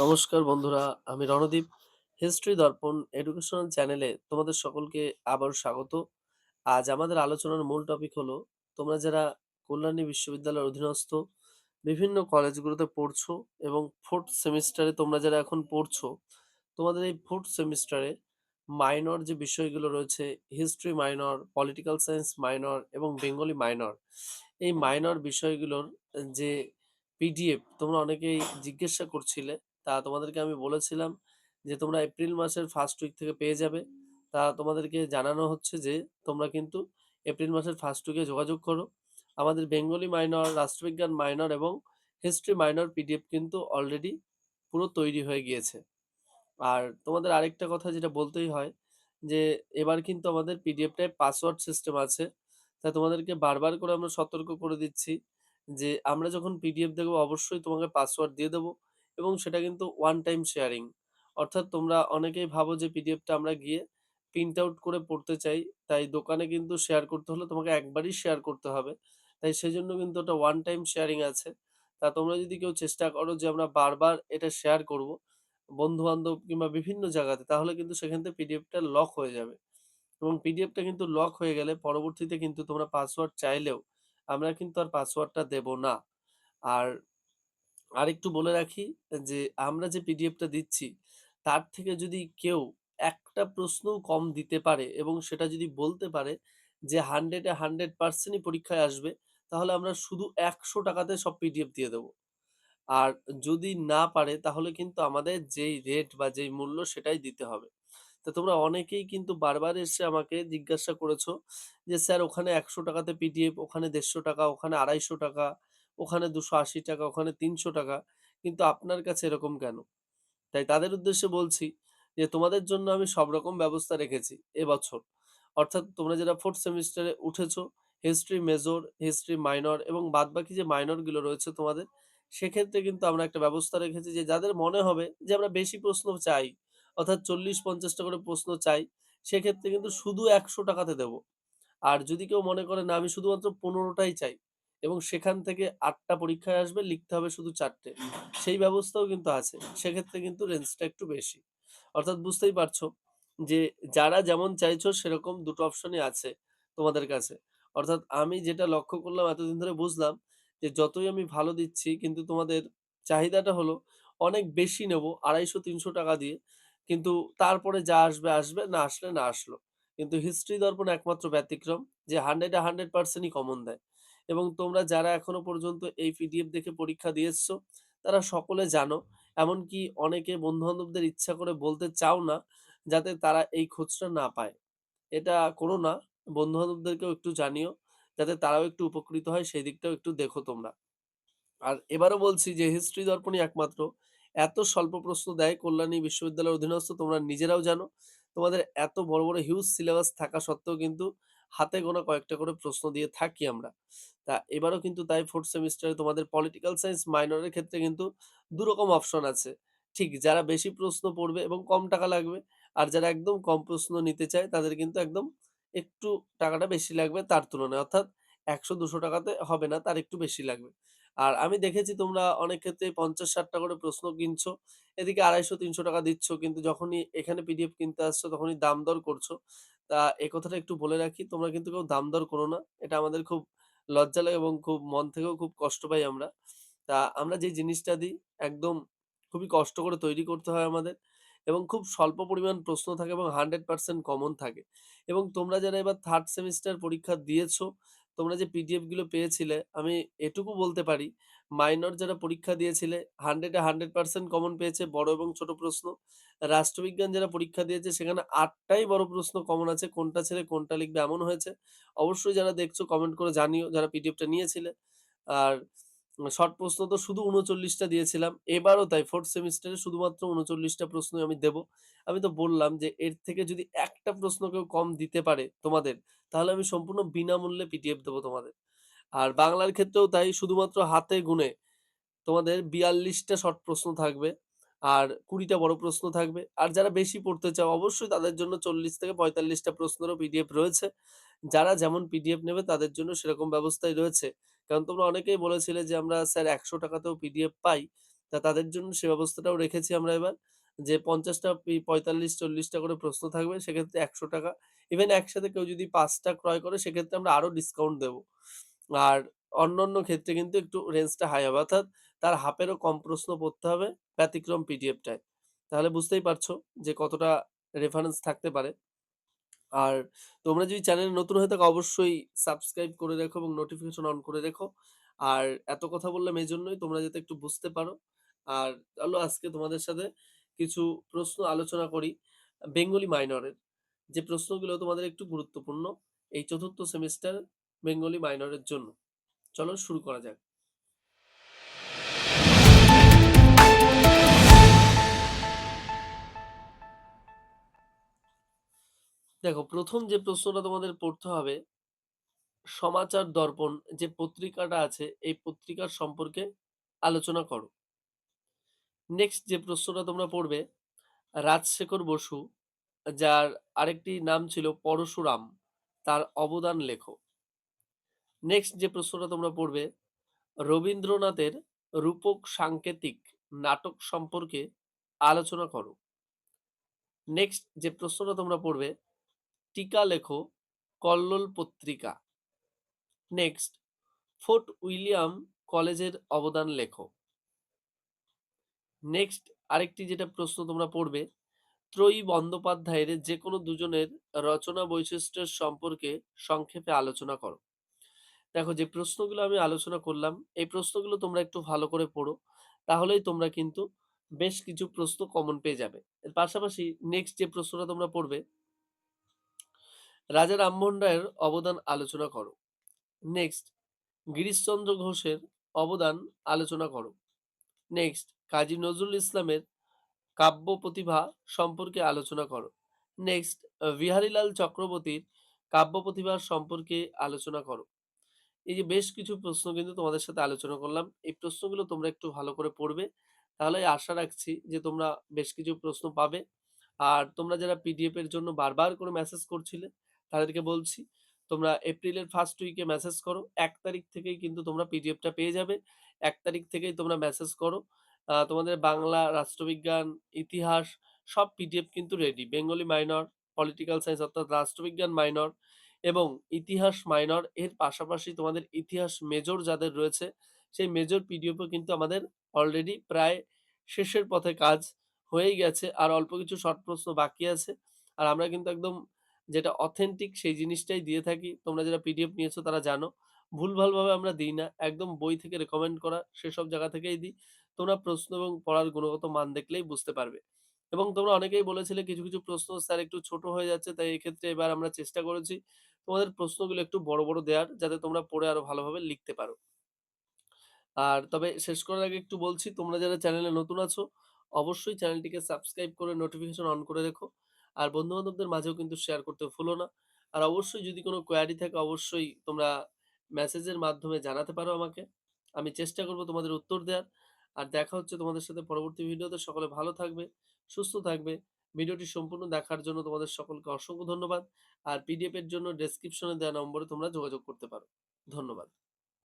নমস্কার বন্ধুরা, আমি রণদীপ। হিস্ট্রি দর্পণ এডুকেশনাল চ্যানেলে তোমাদের সকলকে আবার স্বাগত। আজ আমাদের আলোচনার মূল টপিক হলো, তোমরা যারা কল্যাণী বিশ্ববিদ্যালয়ের অধীনস্থ বিভিন্ন কলেজগুলোতে পড়ছো এবং ফোর্থ সেমিস্টারে তোমরা যারা এখন পড়ছো, তোমাদের এই ফোর্থ সেমিস্টারে মাইনর যে বিষয়গুলো রয়েছে, history minor, political science minor এবং বেঙ্গলি মাইনর, এই মাইনর বিষয়গুলোর যে পিডিএফ তোমরা অনেকেই জিজ্ঞাসা করছিলে, তা তোমাদেরকে আমি বলেছিলাম যে তোমরা এপ্রিল মাসের ফার্স্ট উইক থেকে পেয়ে যাবে। তা তোমাদেরকে জানানো হচ্ছে যে তোমরা কিন্তু এপ্রিল মাসের ফার্স্ট উইকে যোগাযোগ করো। আমাদের বেঙ্গলি মাইনর, রাষ্ট্রবিজ্ঞান মাইনর এবং হিস্ট্রি মাইনর পিডিএফ কিন্তু অলরেডি পুরো তৈরি হয়ে গিয়েছে। আর তোমাদের আরেকটা কথা যেটা বলতেই হয় যে এবার কিন্তু আমাদের পিডিএফটায় পাসওয়ার্ড সিস্টেম আছে। তাই তোমাদেরকে বারবার করে আমরা সতর্ক করে দিচ্ছি যে আমরা যখন পিডিএফ দেখবো অবশ্যই তোমাকে পাসওয়ার্ড দিয়ে দেবো, এবং সেটা কিন্তু ওয়ান টাইম শেয়ারিং। অর্থাৎ তোমরা অনেকেই ভাবো যে পিডিএফটা আমরা গিয়ে প্রিন্ট আউট করে পড়তে চাই, তাই দোকানে কিন্তু শেয়ার করতে হলে তোমাকে একবারই শেয়ার করতে হবে। তাই সেজন্য কিন্তু ওটা ওয়ান টাইম শেয়ারিং আছে। তা তোমরা যদি কেউ চেষ্টা করো যে আমরা বারবার এটা শেয়ার করব বন্ধু-বান্ধব কিংবা বিভিন্ন জায়গাতে, তাহলে কিন্তু সেখান থেকে পিডিএফটা লক হয়ে যাবে। এবং পিডিএফটা কিন্তু লক হয়ে গেলে পরবর্তীতে কিন্তু তোমরা পাসওয়ার্ড চাইলেও আমরা কিন্তু আর পাসওয়ার্ডটা দেব না। আর আরেকটু বলে রাখি যে আমরা যে পিডিএফটা দিচ্ছি তার থেকে যদি কেউ একটা প্রশ্নও কম দিতে পারে এবং সেটা যদি বলতে পারে যে 100 এ 100% পরীক্ষায় আসবে, তাহলে আমরা শুধু 100 টাকাতে সব পিডিএফ দিয়ে দেবো। আর যদি না পারে তাহলে কিন্তু আমাদের যেই রেট বা যেই মূল্য সেটাই দিতে হবে। তো তোমরা অনেকেই কিন্তু বারবার এসে আমাকে জিজ্ঞাসা করেছো যে স্যার ওখানে 100 টাকাতে পিডিএফ, ওখানে 150 টাকা, ওখানে 250 টাকা, ওখানে 280 টাকা, ওখানে 300 টাকা, কিন্তু আপনার কাছে এরকম কেন? তাই তাদের উদ্দেশ্যে বলছি যে তোমাদের জন্য আমি সব রকম ব্যবস্থা রেখেছি এবছর। অর্থাৎ তোমরা যারা ফোর্থ সেমিস্টারে উঠেছো, হিস্ট্রি মেজর, হিস্ট্রি মাইনর এবং বাদবাকি যে মাইনর গুলো রয়েছে তোমাদের, সেক্ষেত্রে কিন্তু আমরা একটা ব্যবস্থা রেখেছি যে যাদের মনে হবে যে আমরা বেশি প্রশ্ন চাই, অর্থাৎ 40-50টা করে প্রশ্ন চাই, সেক্ষেত্রে কিন্তু শুধু 100 টাকাতে দেবো। আর যদি কেউ মনে করে না আমি শুধুমাত্র 15টাই চাই এবং সেখান থেকে 8টা পরীক্ষায় আসবে, লিখতে হবে শুধু 4টে, সেই ব্যবস্থাও কিন্তু আছে। সেক্ষেত্রে কিন্তু রেঞ্জটা একটু বেশি। অর্থাৎ বুঝতেই পারছো যে যারা যেমন চাইছো সেরকম দুটো অপশনই আছে তোমাদের কাছে। অর্থাৎ আমি যেটা লক্ষ্য করলাম এতদিন ধরে বুঝলাম যে যতই আমি ভালো দিচ্ছি কিন্তু তোমাদের চাহিদাটা হলো অনেক বেশি নেবো 250-300 টাকা দিয়ে। কিন্তু তারপরে যা আসবে আসবে, না আসলে না আসলো। কিন্তু হিস্ট্রি দর্পণ একমাত্র ব্যতিক্রম যে 100 এ 100%ই কমন দেয়। এবং তোমরা যারা এখনো পর্যন্ত এই পিডিএফ দেখে পরীক্ষা দিয়ে এসছো তারা সকলে জানো। এমনকি অনেকে বন্ধু-বান্ধবদের ইচ্ছা করে বলতে চাও না যাতে তারা এই খোঁজটা না পায়। এটা করো না। বন্ধু-বান্ধবদেরকেও একটু জানিও যাতে তারাও একটু উপকৃত হয়, সেই দিকটাও একটু দেখো তোমরা। আর এবারও বলছি যে হিস্ট্রি দর্পণই একমাত্র এত স্বল্প প্রশ্ন দেয় কল্যাণী বিশ্ববিদ্যালয়ের অধীনস্থ, তোমরা নিজেরাও জানো। তোমাদের এত বড় বড় হিউজ সিলেবাস থাকা সত্ত্বেও কিন্তু হাতে গোনা কয়েকটা করে প্রশ্ন দিয়ে থাকি আমরা। তা এবারও কিন্তু তাই ফোর্থ সেমিস্টারে তোমাদের পলিটিক্যাল সায়েন্স মাইনরের ক্ষেত্রে কিন্তু দুরকম অপশন আছে। ঠিক যারা বেশি প্রশ্ন পড়বে এবং কম টাকা লাগবে, আর যারা একদম কম প্রশ্ন নিতে চায় তাদের কিন্তু একদম একটু টাকাটা বেশি লাগবে তার তুলনায়, অর্থাৎ 100-200 টাকাতে হবে না, তার একটু বেশি লাগবে। আর আমি দেখেছি তোমরা অনেক ক্ষেত্রেই ৫০-৬০ টা করে প্রশ্ন কিনছো। এদিকে ২৫০-৩০০ টাকা দিচ্ছ। কিন্তু যখনই এখানে পিডিএফ কিনতে আসছো তখনই দাম দর করছো। তা এ কথাটা একটু বলে রাখি, তোমরা কিন্তু কেউ দাম দর করো না। এটা আমাদের খুব লজ্জা লাগে এবং খুব মন থেকেও খুব কষ্ট পাই আমরা। তা আমরা যে জিনিসটা দিই একদম খুবই কষ্ট করে তৈরি করতে হয় আমাদের, এবং খুব স্বল্প পরিমাণ প্রশ্ন থাকে এবং 100% কমন থাকে। এবং তোমরা যারা এবার 3rd সেমিস্টার পরীক্ষা দিয়েছো, তোমরা যে পিডিএফ গুলো পেয়েছিলে, আমি এটুকু বলতে পারি মাইনর যারা পরীক্ষা দিয়েছিলে 100 এ 100% কমন পেয়েছে বড় এবং ছোট প্রশ্ন। রাষ্ট্রবিজ্ঞান যারা পরীক্ষা দিয়েছে সেখানে ৮ টাই বড় প্রশ্ন কমন আছে। কোনটা ছেড়ে কোনটা লিখবে এমন হয়েছে। অবশ্যই যারা দেখছো কমেন্ট করে জানিও যারা পিডিএফটা নিয়েছিলে। আর শর্ট প্রশ্ন তো শুধু ৩৯ টা দিয়েছিলাম। এবারও তাই 4th সেমিস্টারে শুধুমাত্র ৩৯ টা প্রশ্নই আমি দেব। আমি তো বললাম যে এর থেকে যদি একটা প্রশ্ন কেউ কম দিতে পারে তোমাদের, তাহলে আমি সম্পূর্ণ বিনামূল্যে পিডিএফ দেব তোমাদের। আর বাংলার ক্ষেত্রেও তাই, শুধুমাত্র হাতে গুনে তোমাদের ৪২ টা শর্ট প্রশ্ন থাকবে আর ২০ টা বড় প্রশ্ন থাকবে। আর যারা বেশি পড়তে চাও অবশ্যই তাদের জন্য ৪০ থেকে ৪৫ টা প্রশ্নেরও পিডিএফ রয়েছে। যারা যেমন পিডিএফ নেবে তাদের জন্য সেরকম ব্যবস্থাই রয়েছে। কারণ তোমরা অনেকেই বলেছিলে যে, "আমরা স্যার ৳১০০ তেও পিডিএফ পাই।" তাদের জন্য সে ব্যবস্থাটাও রেখেছি আমরা এবার। যে ৫০ টা ৪৫-৪০ টা করে প্রশ্ন থাকবে সেক্ষেত্রে ৳১০০। ইভেন একসাথে কেউ যদি ৫ টা ক্রয় করে সেক্ষেত্রে আমরা আরো ডিসকাউন্ট দেব। আর অন্যান্য ক্ষেত্রে কিন্তু একটু রেঞ্জটা হাই হবে। অর্থাৎ তার হাফেরও কম প্রশ্ন পড়তে হবে ব্যতিক্রম পিডিএফটায়। তাহলে বুঝতেই পারছো যে কতটা রেফারেন্স থাকতে পারে। আর তোমরা যদি চ্যানেলে নতুন হয়ে থাকো অবশ্যই সাবস্ক্রাইব করে রেখো এবং নোটিফিকেশন অন করে রেখো। আর এত কথা বললাম এজন্যই তোমরা যাতে একটু বুঝতে পারো। আর চলো আজকে তোমাদের সাথে কিছু প্রশ্ন আলোচনা করি বেঙ্গলি মাইনরের। যে প্রশ্নগুলো তোমাদের একটু গুরুত্বপূর্ণ এই ৪র্থ সেমেস্টার বেঙ্গলি মাইনরের জন্য। চলো শুরু করা যাক। দেখো ১ম যে প্রশ্নটা তোমাদের পড়তে হবে, সমাচার দর্পণ যে পত্রিকাটা আছে এই পত্রিকার সম্পর্কে আলোচনা করো। নেক্সট যে প্রশ্নটা তোমরা পড়বে, রাজশেখর বসু যার আরেকটি নাম ছিল পরশুরাম, তার অবদান লেখো। নেক্সট যে প্রশ্নটা তোমরা পড়বে, রবীন্দ্রনাথের রূপক সাংকেতিক নাটক সম্পর্কে আলোচনা করো। নেক্সট যে প্রশ্নটা তোমরা পড়বে, টীকা লেখো কল্লোল পত্রিকা। নেক্সট ফোর্ট উইলিয়াম কলেজের অবদান লেখো। নেক্সট আরেকটি যেটা প্রশ্ন তোমরা পড়বে, ত্রয়ী বন্দ্যোপাধ্যায়ের যেকোনো দুজনের রচনা বৈশিষ্ট্যের সম্পর্কে সংক্ষেপে আলোচনা করো। দেখো যে প্রশ্নগুলো আমি আলোচনা করলাম, এই প্রশ্নগুলো তোমরা একটু ভালো করে পড়ো। তাহলেই তোমরা কিন্তু বেশ কিছু প্রশ্ন কমন পেয়ে যাবে। এর পাশাপাশি নেক্সট যে প্রশ্নটা তোমরা পড়বে, রাজা রামমোহন রায়ের অবদান আলোচনা করো। নেক্সট গিরিশচন্দ্র ঘোষের অবদান আলোচনা করো। নেক্সট কাজী নজরুল ইসলামের কাব্য প্রতিভা সম্পর্কে আলোচনা করো। নেক্সট বিহারীলাল চক্রবর্তীর কাব্য প্রতিভা সম্পর্কে আলোচনা করো। এই যে বেশ কিছু প্রশ্ন কিন্তু তোমাদের সাথে আলোচনা করলাম। এই প্রশ্নগুলো তোমরা একটু ভালো করে পড়বে। তাহলে আশা রাখছি যে তোমরা বেশ কিছু প্রশ্ন পাবে। আর তোমরা যারা পিডিএফ এর জন্য বারবার করে মেসেজ করছিলে, তাদেরকে বলছি তোমরা এপ্রিলের ফার্স্ট উইকে মেসেজ করো। ১ তারিখ থেকেই কিন্তু তোমরা পিডিএফটা পেয়ে যাবে। ১ তারিখ থেকেই তোমরা মেসেজ করো। তোমাদের বাংলা, রাষ্ট্রবিজ্ঞান, ইতিহাস সব পিডিএফ কিন্তু ready. Bengali minor, political science অর্থাৎ রাষ্ট্রবিজ্ঞান মাইনর এবং ইতিহাস মাইনর এর পাশাপাশি তোমাদের ইতিহাস মেজর যাদের রয়েছে, সেই মেজর পিডিএফও কিন্তু আমাদের অলরেডি প্রায় শেষের পথে কাজ হয়েই গেছে। আর অল্প কিছু শর্ট প্রশ্ন বাকি আছে। আর আমরা কিন্তু একদম যেটা অথেন্টিক সেই জিনিসটাই দিয়ে থাকি। তোমরা যারা পিডিএফ নিয়েছো তারা জানো। ভুলভালভাবে আমরা দিই না। একদম বই থেকে রেকমেন্ড করা সেসব জায়গা থেকেই দিই। তোমরা প্রশ্ন এবং পড়ার গুণগত মান দেখলেই বুঝতে পারবে। এবং তোমরা অনেকেই বলেছিলে কিছু প্রশ্ন স্যার একটু ছোট হয়ে যাচ্ছে। তাই এক্ষেত্রে এবার আমরা চেষ্টা করেছি তোমাদের প্রশ্নগুলো একটু বড় দেওয়ার যাতে তোমরা পড়ে আরো ভালোভাবে লিখতে পারো। আর তবে শেষ করার আগে একটু বলছি তোমরা যারা চ্যানেলে নতুন আছো অবশ্যই চ্যানেলটিকে সাবস্ক্রাইব করে নোটিফিকেশন অন করে রেখো। আর বন্ধু-বান্ধবদের মাঝেও কিন্তু শেয়ার করতে ভুলো না। আর অবশ্যই যদি কোনো কোয়েরি থাকে অবশ্যই তোমরা মেসেজের মাধ্যমে জানাতে পারো আমাকে। আমি চেষ্টা করব তোমাদের উত্তর দেওয়ার। আর দেখা হচ্ছে তোমাদের সাথে পরবর্তী ভিডিওতে। সকলে ভালো থাকবে, সুস্থ থাকবে। ভিডিওটি সম্পূর্ণ দেখার জন্য তোমাদের সকলকে অসংখ্য ধন্যবাদ। আর পিডিএফ এর জন্য ডেসক্রিপশনে দেওয়া নম্বরে তোমরা যোগাযোগ করতে পারো। ধন্যবাদ।